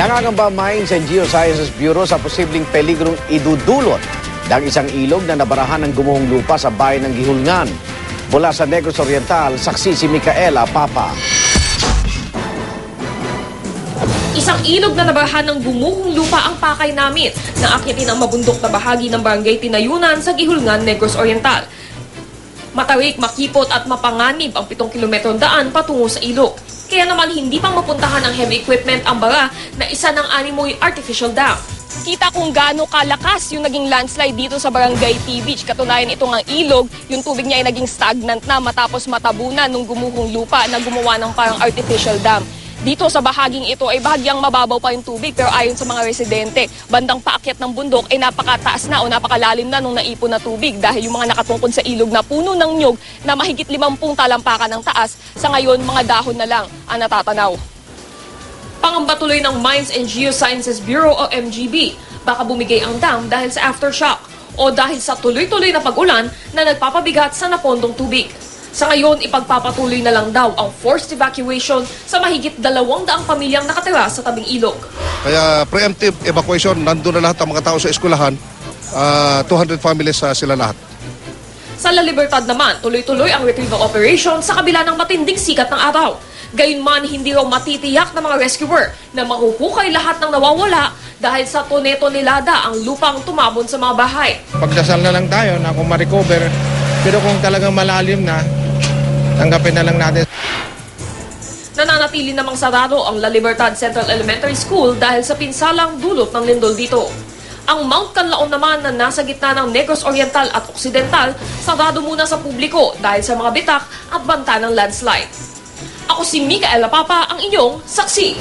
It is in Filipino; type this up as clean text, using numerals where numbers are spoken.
Nangangamba Mines and Geosciences Bureau sa posibleng peligrong idudulot ng isang ilog na nabarahan ng gumuhong lupa sa bayan ng Gihulngan. Mula sa Negros Oriental, saksi si Micaela Papa. Isang ilog na nabarahan ng gumuhong lupa ang pakay namin na akyatin ang mabundok na bahagi ng barangay Tinayunan sa Gihulngan, Negros Oriental. Matarik, makipot at mapanganib ang 7 kilometrong daan patungo sa ilog. Kaya naman hindi pang mapuntahan ng heavy equipment ang bara na isa ng animoy artificial dam. Kita kung gaano kalakas yung naging landslide dito sa Barangay T Beach. Katunayan ito ng ilog, yung tubig niya ay naging stagnant na matapos matabunan ng gumuhong lupa na gumawa ng parang artificial dam. Dito sa bahaging ito ay bahagyang mababaw pa yung tubig pero ayon sa mga residente, bandang paakyat ng bundok ay napakataas na o napakalalim na nung naipon na tubig dahil yung mga nakatungkod sa ilog na puno ng nyug na mahigit 50 talampakan ng taas, sa ngayon mga dahon na lang ang natatanaw. Pangamba tuloy ng Mines and Geosciences Bureau o MGB, baka bumigay ang dam dahil sa aftershock o dahil sa tuloy-tuloy na pag-ulan na nagpapabigat sa napondong tubig. Sa ngayon, ipagpapatuloy na lang daw ang forced evacuation sa mahigit 200 pamilyang nakatira sa tabing ilog. Kaya preemptive evacuation, nandun na lahat ang mga tao sa eskwelahan, 200 families sila lahat. Sa La Libertad naman, tuloy-tuloy ang retrieval operation sa kabila ng matinding sikat ng araw. Gayunman, hindi raw matitiyak ng mga rescuer na mahuhukay lahat ng nawawala dahil sa tone-tonelada ang lupang tumabon sa mga bahay. Pagdasal na lang tayo na kung ma-recover, pero kung talagang malalim na, tanggapin na lang natin. Nananatili namang sarado ang La Libertad Central Elementary School dahil sa pinsalang dulot ng lindol dito. Ang Mount Canlaon naman na nasa gitna ng Negros Oriental at Occidental, sarado muna sa publiko dahil sa mga bitak at banta ng landslide. Ako si Micaela Papa, ang inyong saksi.